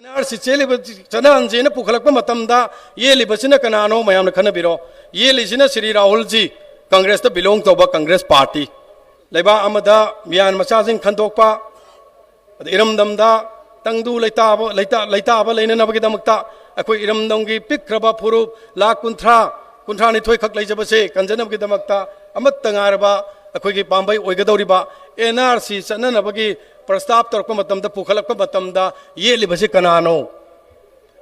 NRC चेलिब चनांजेन पुखलक मतमदा ये लिबसिना कनानो मयामना खनबिरो ये लिसिना श्री राहुल जी कांग्रेस दा बिलोंग तोबा कांग्रेस पार्टी लेबा अमदा मियान मचाजिंग खंदोकपा इरमदमदा तंगदु लैताब लेननबगी दमक्ता अखोई इरमदमगी पिक्रबा फुरु लाख कुंथ्रा निथोय खक लैजबसे कंजनबगी दमक्ता अमत्ता ngaरबा अखोई पांबई ओइगदौरिबा NRC चननबगी प्रस्ताव तौरप मतमदा पुखलक मतमदा ये लिबसे कनानो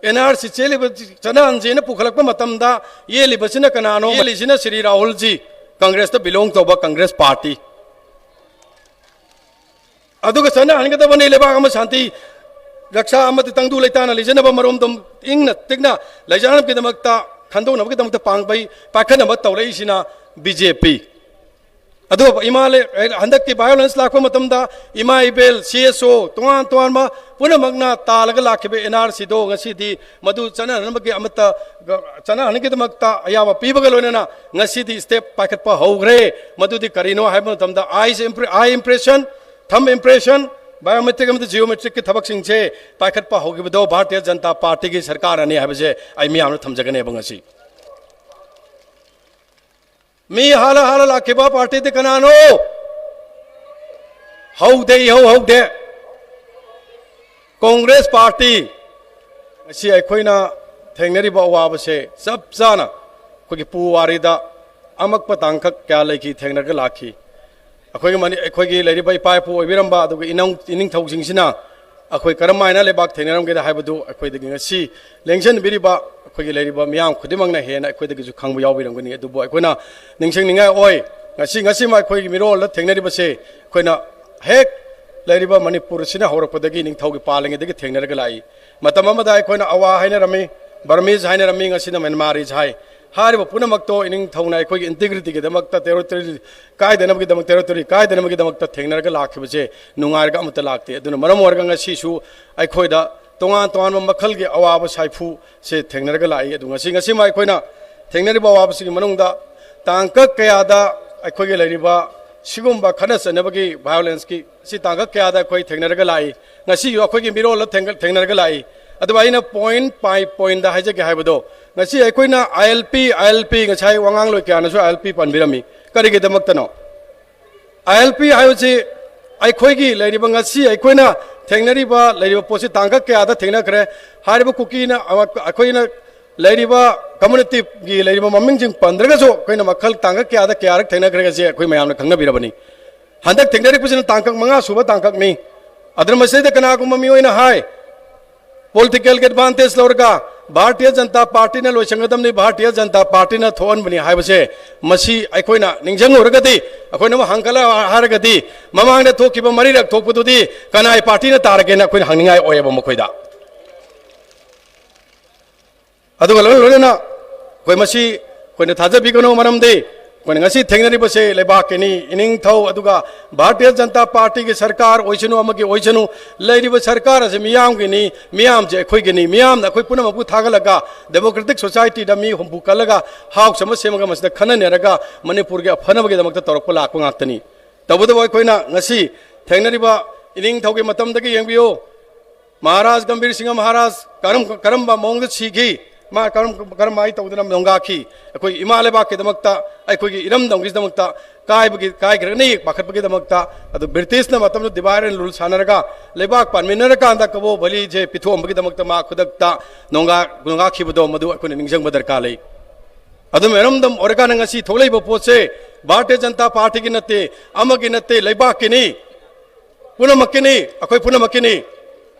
NRC चेलिब चनांजेन पुखलक मतमदा ये लिबसिना कनानो ये लिसिना श्री राहुल जी कांग्रेस दा बिलोंग तोबा कांग्रेस पार्टी अदुगा सना हनगदबने लेबा अम शांति रक्षा अमति तंगदु लैताना लिजनबा मरोमदम इंगना तिगना लैजानबगी दमक्ता खंदोनबगी दमक्ता पांगबई पाखनब तौरैसिना बीजेपी अदो इमाले हंदक की वायलेंस लाखो मतमदा इमा इबेल CSO तोन मा पुनमगना तालग लाखिबे NRC दो ngasi मधु चननबगी अमता चनहनगी दमक्ता अयावा पीबगा लोनना ngasi स्टेप पाखतपा हौग्रे मधुदी करिनो हाइब मतमदा आई इंप्रेशन थम इंप्रेशन बायोमेट्रिक अमत जियोमेट्रिक की थबक सिंचे पाखतपा हौगिबदो भारतीय जनता पार्टी की सरकार अने हाइबजे आई मियामनो थमजगने बंगसी मी हाला लाखिबा पार्टी दे कनानो हौदे कांग्रेस पार्टी असी अखोइना थेंगनरिबा अवाबसे सब जाना अखोगी पुवारीदा अमकप तांखक क्या लेखी थेंगनरग लाखी अखोगी लैरिबा इपाइपु ओइबिरंबा अदुग इनिंग थौसिंगसिना अखोई करमायना लेबाक थेंगनरमगेदा हाइबदु अखोइदगी ngasi लेंसन बिरिबा अखोगी लैरिबा मियाम खुदिमंगना हेना अखोइदगिजु खांगबु यावबिरंगनि अदुबो अखोइना निंगसिंगनिंगाय ओय ngasi मा अखोगी मिरोल थेंगनरिबसे अखोइना हेक लैरिबा मणिपुर सिना हौरपदगी निंगथौगी पालंगेदगी थेंगनरग लाई मतम अमदा अखोइना अवा हाइना रमी बर्मीज हाइना रमी ngasiना म्यांमारीज हाइ हारिबा पुनमक्तो इनिंग थौना अखोगी इंटीग्रिटी के दमक्ता टेरिटरी कायदनबगी दमक टेरिटरी कायदनबगी दमक्ता थेंगनरग लाखिबसे नुंगारगा अमता लागते अदुना मरम ओरगा ngasisu अखोइदा तोंगान मखल के अवाब साइफू से थेंगनरग लाई अदु ngasi मा अखोइना थेंगनरिबा अवाबसिगी मनुंगदा तांक कयादा अखोइगे लैरिबा सिगुम्बा खनसनबगी वायलेंस की सि तांक कयादा अखोइ थेंगनरग लाई ngasi यो अखोइगे मिरोल थेंगनरग लाई अदुबा आइना पॉइंट दा हाइजे के हाइबदो ngasi अखोइना ILP ngachai wangang loi kya nasu ILP panbirami karige damakta no ILP hayosi अखोइगी लैरिबा ngasi अखोइना थेंगनरिबा लैरिबा पोसि तांका कया दा थेंगना करे हारिबा कुकीना अखोइना लैरिबा कम्युनिटी गी लैरिबा ममिंग जिंग पंद्रगसो अखोइना मखल तांका कया दा कया रक थेंगना करे से अखोइ मयामना खंगना बिरबनी हंदक थेंगनरि पुसिना तांका मंगा सुबा तांका मी अदरमसेदे कनागुमा मी ओइना हाय पॉलिटिकल एडवांटेज लौरगा भारतीय जनता पार्टी ने लोइसंगदमनि भारतीय जनता पार्टी ने थोनबनि हाइबसे मसी अखोइना निंजंगोरगदि अखोइना हंगला हारगदि ममांगदे थोकिबा मरिरक थोकपुदुदि कनाय पार्टी ने तारगेना अखोइना हंगनिंगाय ओयबा मखोइदा अदुगा लोना कोइ मसी कोइना थाजबिगनो मरमदे कोइना ngasi थेंगनरिबसे लेबाकेनी इनिंग थौ अदुगा भारतीय जनता पार्टी की सरकार ओइसनु अमगी ओइसनु लैरिबा सरकार असे मियामगिनी मियाम जे अखोइगिनी मियाम अखोइ पुनमबु थागलगा डेमोक्रेटिक सोसाइटी दमी हमबु कलगा हाउ समसेमगा मसदा खननेरगा मणिपुर के अफनबगे दमक्ता तौरप लाकपा गाक्तनी तबुदो अखोइना ngasi थेंगनरिबा इनिंग थौगे मतमदगी यंगबियो महाराज गंभीर सिंह महाराज करम मोंग सीगी मा करम माई तौदना नोंगाखी अखोइ इमा लेबाक के दमक्ता अखोइ इरम दमगी दमक्ता कायग्रनी पाखतबगी दमक्ता अदु ब्रिटिश न मतम डिवाइड एंड रूल सानरगा लेबाक पानमिनर कांदा कबो बलि जे पिथोमबगी दमक्ता मा खुदक्ता नोंगाखीबदो मदु अखोइ निंगजंग दरकार लै अदु मेरमदम ओरगा ngasi थोलैबो पोसे भारतीय जनता पार्टी की नते अमगी नते लेबाक किनी पुनमकिनी अखोइ पुनमकिनी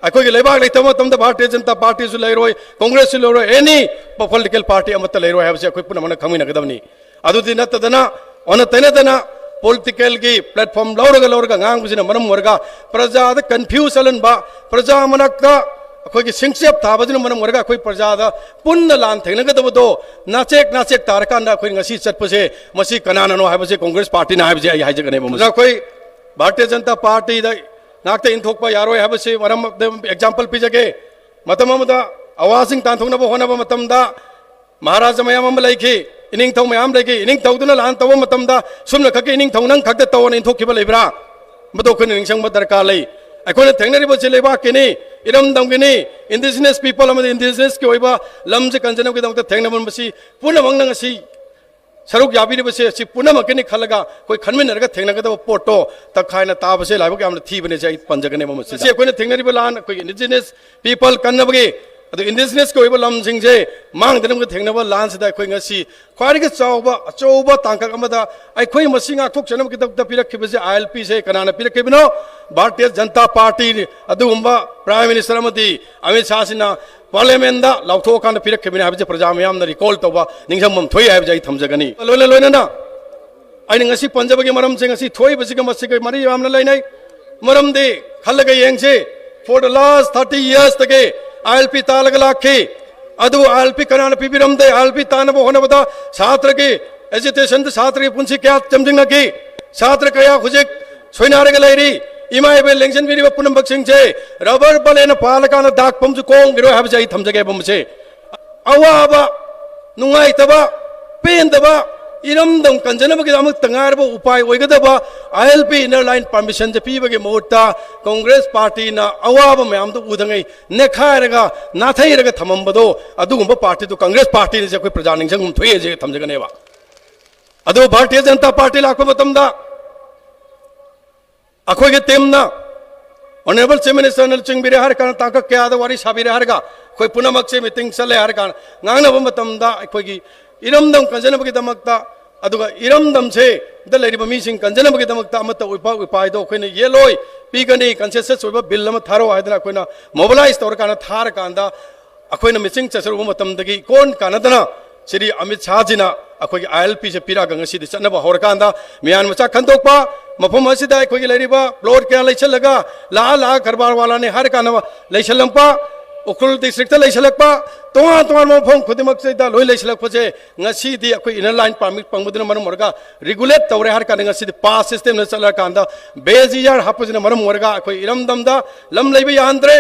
अखोई लेबाक लेतम तम भारतीय जनता पार्टी सु लेरोय कांग्रेस सु लेरोय एनी पॉलिटिकल पार्टी अमत लेरोय हाबसे अखोई पुनमन खमिनगदमनी अदुदि नतदना ओन तैनदना पॉलिटिकल की प्लेटफॉर्म लौरगा गांगबसिना मरम वर्गा प्रजा द कंफ्यूज अलनबा प्रजा मनक्का अखोई सिंगसेप थाबदिन मरम वर्गा अखोई प्रजा द पुन्न लान थेंगनगदबदो नाचेक तारकांदा अखोई ngasi चटपसे मसी कनाननो हाबसे कांग्रेस पार्टी ना हाबसे आई हाइजगने बम अखोई भारतीय जनता पार्टी द नाकते इंथोकपा यारोय हाबसे मरम एग्जांपल पिजगे मतम अमदा अवासिंग तांथोनब होनब मतमदा महाराज मयाम लैखी इनिंग थौ मयाम लैखी इनिंग थौदुना लान तव मतमदा सुमना खके इनिंग थौ नंग खक्ते तवन इंथोखिबा लेब्रा मदो खन निंगसंग दरकार लै अखोन थेंगनरिबो से लेबाक के नहीं इरम दम के नहीं इंडिजिनस पीपल इंडिजिनस के ओइबा लम से कंजनम के दमते थेंगनमन मसी पुनः मंगनंग सी सरुक याबीबसे सी पुनमकनी खलगा कोई खनमिनरगा थेंगनगदब पोटो तखायना ताबसे लाइबो यामना थीबने जे पंजगने ममसे से कोई थेंगनरिबो लान कोई इंडिजिनस पीपल कन्नबगे अदो इंडिजिनस को ओइबो लमसिंग जे मांगदनम के थेंगनबो लान से कोई ngasi ख्वारिगे चावबा अचौबा तांका अमदा अखोई मसिंग आथोक चनम के दबदा पिरखिबसे आईएलपी से कनाना पिरखिबनो भारतीय जनता पार्टी अदुगुंबा प्राइम मिनिस्टर अमदी अमित शाह सिना पार्लियामेंट दा लाउथोकान पिरखिबने हाबजे प्रजा मयाम रिकॉल तौबा निंगसमम थोई हाबजे आई थमजगनी लोइना लोइना आई ngasi पंजाबगे मरम से ngasi थोई बसिग मसिग मरी यामना लाइनाई मरम दे खलगा येंगसे फॉर द लास्ट 30 years तके आईएलपी तालग लाखे अदु आईएलपी कनान पिबिरम दे आईएलपी तानबो होनबदा छात्र के एजुकेशन द छात्र के पुंसी क्या चमजिंग की छात्र कया हुजिक सोइनारगे लैरी इमाइबे लेंशन बिरिबा पुनम बक्सिंग से रबर बलेन पालकान दाक पमजु कोंग गिरो हाब जाई थमजगे बमसे अवाबा नुंगाइतबा पेंदबा इरमदम कंजनबगे अमक तंगारबो उपाय ओइगदबा आईएलपी इनर लाइन परमिशन जे पीबगे मोटा कांग्रेस पार्टी ना अवाब मयाम तो उदंगै नेखारगा नाथैरगा थमंबदो अदुगुंबा पार्टी तो कांग्रेस पार्टी ने जे कोई प्रजा निंगसंगुम थोये जे थमजगनेबा अदो भारतीय जनता पार्टी लाखो मतमदा अखोगे तेमना ऑनरेबल चीफ मिनिस्टर ने चिंगबिरे हर कान ताका क्या वारी साबिरे हरगा कोई पुनमक से मीटिंग चले हर कान ngangnaba matамda अखोगी इरमदम कंजनबगे दमकता अदुगा इरमदम से द लेरिबा मीसिंग कंजनबगे दमकता अमत उपाय दो कोइने ये लोय पीगनी कंसेसस ओइबा बिल अम थारो आयदना कोइना मोबिलाइज तौर कान थार कांदा अखोइना मिसिंग चसरु मतमदगी कोन कानदना श्री अमित शाह जीना अखोगी आईएलपी से पीरा गंगसी दि चनबा होरकांदा मियान मचा खंदोकपा मफम असिदा अखोगी लेरिबा प्लॉट क्या लैछलगा ला ला करबार वाला ने हर कानबा लैछलंपा उखुल डिस्ट्रिक्ट लैछलकपा तोआ तोआ मफम खुदिमक से दा लोय लैछलकपसे ngasi di अखोई इनर लाइन परमिट पंगबदना मरम मोरगा रेगुलेट तौरे हर कान ngasi पास सिस्टम ने चला कांदा बेजियार हापजना मरम मोरगा अखोई इरमदमदा लम लैबे यान्द्रे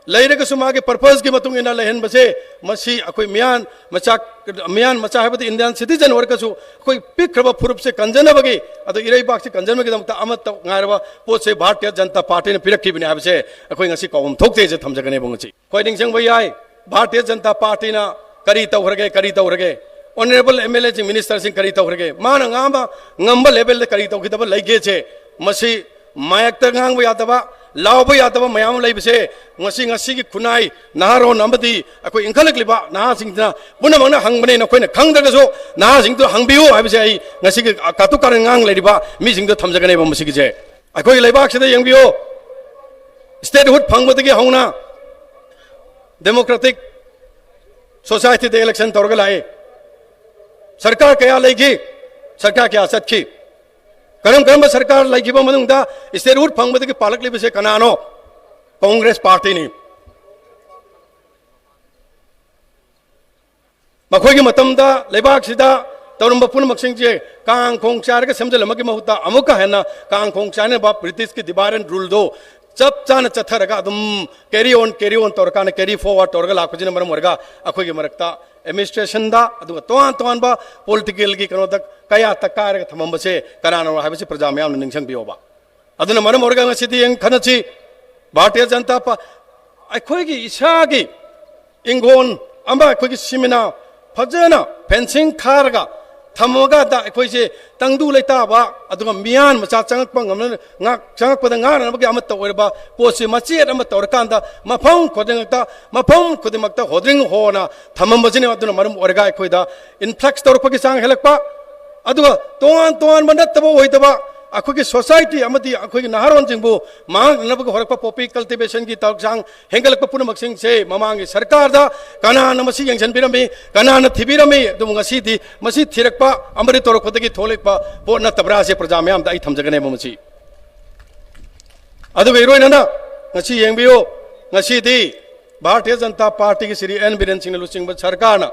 लैरगसु मागे पर्पस की मतुंग इना लहन बसे मसी अखोई मियान मचा है इंडियन सिटीजन वर्कसु कोई पिक्रब फुरुप से कंजनबगे अदो इरैबाक से कंजनबगे दमता अमत ngairaba पोत से भारतीय जनता पार्टी ने पिरखिबने हाबसे अखोई ngasi कौम थोकते जे थमजगने बंगची कोई निंगसंग भयाय भारतीय जनता पार्टी ना करी तौरगे ऑनरेबल एमएलए जी मिनिस्टर सिंह करी तौरगे मान ngamba ngamba लेवल करी तौखिदब लैगे छे मसी मायक ngang यादबा लाउब यादब मयाम लैबसे ngasi की खुनाई नारो नंबदी अखोई इंखलकलिबा नाहासिंगना पुनमंगना हंगबने नखोइना खंगदगसो नाहासिंगदो हंगबियो हाबसे आई ngasi की कातु कार ngang लैरिबा मिसिंगदो थमजगने बमसिगी जे अखोई लैबाक सिदा यंगबियो स्टेटहुड फंगबदगी हौना डेमोक्रेटिक सोसाइटी दे इलेक्शन तौरग लाए सरकार क्या लेगी सरकार क्या सत्खी करम करम सरकार लैगिबा मनुंगदा स्टेटहुड फंगबदगी पालकलिबसे कनानो कांग्रेस पार्टी ने मखोगी मतमदा लेबाक सिदा तौरंब पुनमक्सिंग जे कांग खोंग चारगे समजलमगी महुता अमुका हेना कांग खोंग चाने बा ब्रिटिश की डिबारन रूल दो चप चान चथरगा अदुम कैरी ऑन तौरकान कैरी फॉरवर्ड तौरगा लाखजिन मरम वर्गा अखोगी मरक्ता एडमिनिस्ट्रेशन दा अदुगा तोआन तोआन बा पॉलिटिकल की कनो तक कया तकार थमंबसे कनानो हाबसे प्रजा मयाम निंगसंग बियोबा अदुना मरम वर्गा ngasi यंग खनची भारतीय जनता अखोगी इसागी इंगोन अमा अखोगी सिमिना फजना फेंसिंग खारगा थमगा दा अखोइसे तंगदु लेताबा अदुगा मियान मचा चंगक Pangam ngak changak pada ngana nabagi amat tawrba posi machiat amat tawrkanda mafam khodimakta hodring hona thamambajine aduna marum orga akoida influx tawrpagi sang helakpa aduga toan mandataba hoitaba अखोगी society अमदी अखोगी नहारोन जिंगबु मांग नबग होरक पॉपी कल्टिवेशन की तौरसांग हेंगलक पुनमक्सिंग से ममांगी सरकार दा कनान मसी यंगसन बिरमी कनान थिबिरमी दुम ngasi दी मसी थिरकपा अमरि तोरखदगी थोलेकपा पो नतबरा से प्रजा मयाम दा थमजगने ममसी अदु इरोइनना ngasi यंगबियो ngasi दी भारतीय जनता पार्टी की श्री एन बीरेन सिंह लुसिंग सरकार ना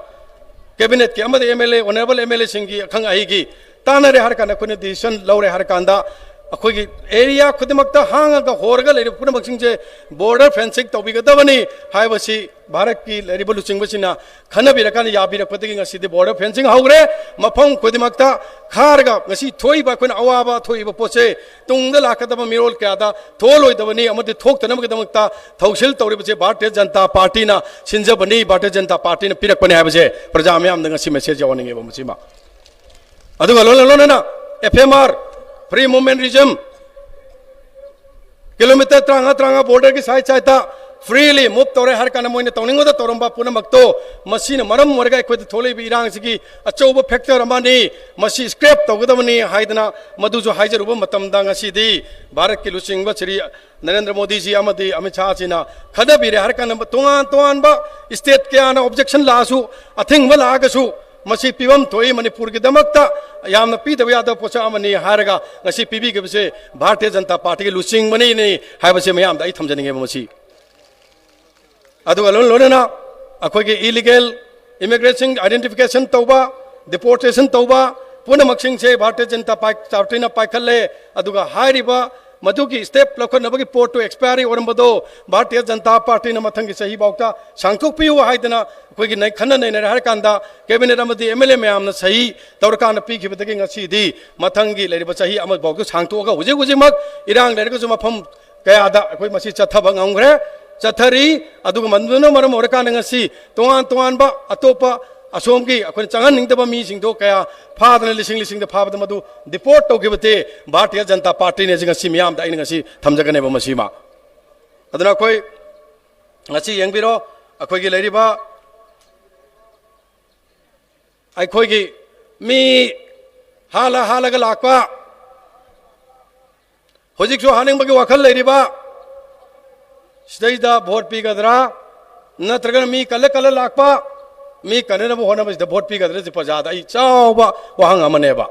कैबिनेट के एमएलए ऑनरेबल एमएलए सिंह की अखंग आई की तानरे हर कान कोने डिसीजन लौरे हर कांदा अखोगी एरिया खुदमक्ता हांगा होरगा लेरि पुनमक्सिंगजे बॉर्डर फेंसिंग तौबिगदबनी हाइबसी भारत की लेरिब लुचिंगबसिना खनबिरकान याबिरकपदगी ngasi बॉर्डर फेंसिंग हौग्रे मफम खुदमक्ता खारगा ngasi थोइबा कोन अवाबा थोइबा पोसे तुंगदा लाकदब मिरोल क्यादा थोलोइदबनी अमदि थोक्तनमगदमक्ता थौसिल तौरिबसे भारतीय जनता पार्टी ना सिंजबनी भारतीय जनता पार्टी ना पिरकपने हाइबसे प्रजा म्याम ngasi मेसेज यावनिंगेबा मसिमा अदुगा लोना FMR free movement regime kilometre त्रंगा बॉर्डर की साइड साइड फ्रीली मूव तौर हर कान मोइन तौनिंगोदा तौरंबा पुनमक्तो मसीन मरम वरगा अखोद थोलेबी इरांग सिगी अचौब फैक्टर अमानी मसी स्क्रैप तौगदबनी हाइदना मधुजो हाइजरुब मतमदा ngasiदी भारत की लुचिंगबा श्री नरेंद्र मोदी जी अमदी अमित शाह जीना खदबीरे हर कान तोंगान बा स्टेट क्या ऑब्जेक्शन लासु अथिंग लागसु मसी पीवम थोई मणिपुर की दमकता याम पीदब याद पोचा अमनी हारगा ngasi पीबीगबसे भारतीय जनता पार्टी की लुचिंग मनी ने हाइबसे मयाम दा थमजनिंगे मसी अदुगा लोनना अखोगी इलीगल इमिग्रेशन आइडेंटिफिकेशन तौबा डिपोर्टेशन तौबा पुनमक्सिंग से भारतीय जनता पार्टी ना पाइखले अदुगा हाइरिबा मधुकी स्टेप लखनबगी पोर्ट टू एक्सपायरी ओरमबदो भारतीय जनता पार्टी ना मथंगी सही बाउता सांगथोकपियो हाइदना अखोगी नै खन्न नै हर कांदा कैबिनेट अमदी एमएलए मयाम ना सही तौरकान पीखिबदगी ngasiदी मथंगी लेरिबा सही अमद बाउतो सांगथोगा हुजिमक इरांग लेरगजु मफम कयादा अखोई मसी चथबा ngangre चथरी अदुगा मनदुनो मरम ओरकान ngasi तोंगान बा अतोपा असोम की अखोन चंगनिंगदबा मी सिंगदो कया फादन लिसिंग फाबद मधु डिपोर्ट तौगिबते भारतीय जनता पार्टी ने ngasi मियाम दा ngasi थमजगनेबा मसीमा अदना कोई ngasi यंगबिरो अखोगी लेरिबा अखोगी मी हालगा लाकपा होजिकसो हानिंगबगी वखल लेरिबा सिदैदा भोट पीगदरा नत्रगन मी कल लाकपा मी कनेनब होनबसिदा भोट पीगदरा जि प्रजादा आई चावबा वहांग अमनेबा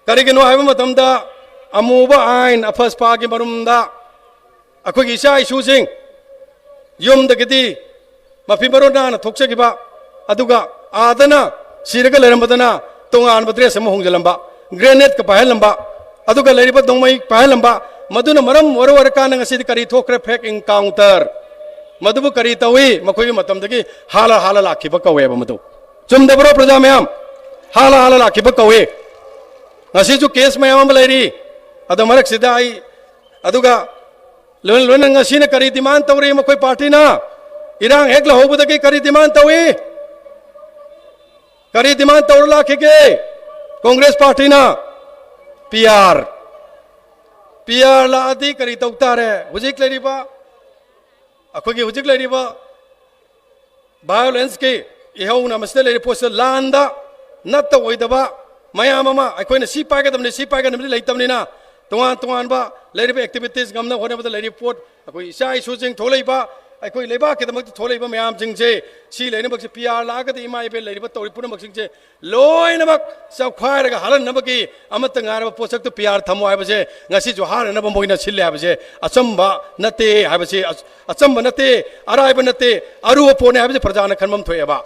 करिगिनो हाइबा मतमदा अमुबा आइन अफसपागी मरुमदा अखोगी इसा इशुसिंग युमदगदी मफी मरोना थोक्चगिबा अदुगा आदना सिरगा लेरमदना तोंगान बद्रेस अम होंगजलंबा ग्रेनेड का पाहलंबा अदुगा लेरिबा दोंगमई पाहलंबा मधुना मरम वर कान ngasi करी थोक्रे फेक इनकाउंटर मधुबु करी तवी मखोई मतमदगी हाला लाखिबा कवेबा मधु चुमदबरो प्रजा मयाम हाला लाखिबा कवे ngasi जो केस मयाम लेरी अद मरक सिदा आई अदुगा लोन ngasi न करी डिमांड तवरी मखोई पार्टी ना इरांग हेक लहोबदगी करी डिमांड तवी करी डिमांड तौर लाखिगे कांग्रेस पार्टी ना पीआर लादी करी तौतारे हुजिक लेरिबा अखोगी हुजिक लेरिबा वायलेंस के इहौना मसले लेरि पोस्ट लांदा नत्त ओइदबा मयाम अमा अखोइना सी पाइगदमनि लेतमनिना तोंगान बा लेरिबा एक्टिविटीज गमना होनेबदा लेरि पोट अखोई इसा इशुजिंग थोलैबा अखोई लेबा के दमक थोलैबा मयाम जिंगजे सी लेनबक से पीआर लागदि इमा इबे लेरिबा तौरि पुनमक सिंगजे लोइनमक सखवारगा हलनबकी अमत ngaraba पोसक तो पीआर थमो हाइबसे ngasi जो हारनब मोइना सिल्ले हाइबसे अचंबा नते हाइबसे अचंबा नते अराइबा नते अरुव पोने हाइबसे प्रजाना खनमम थोयबा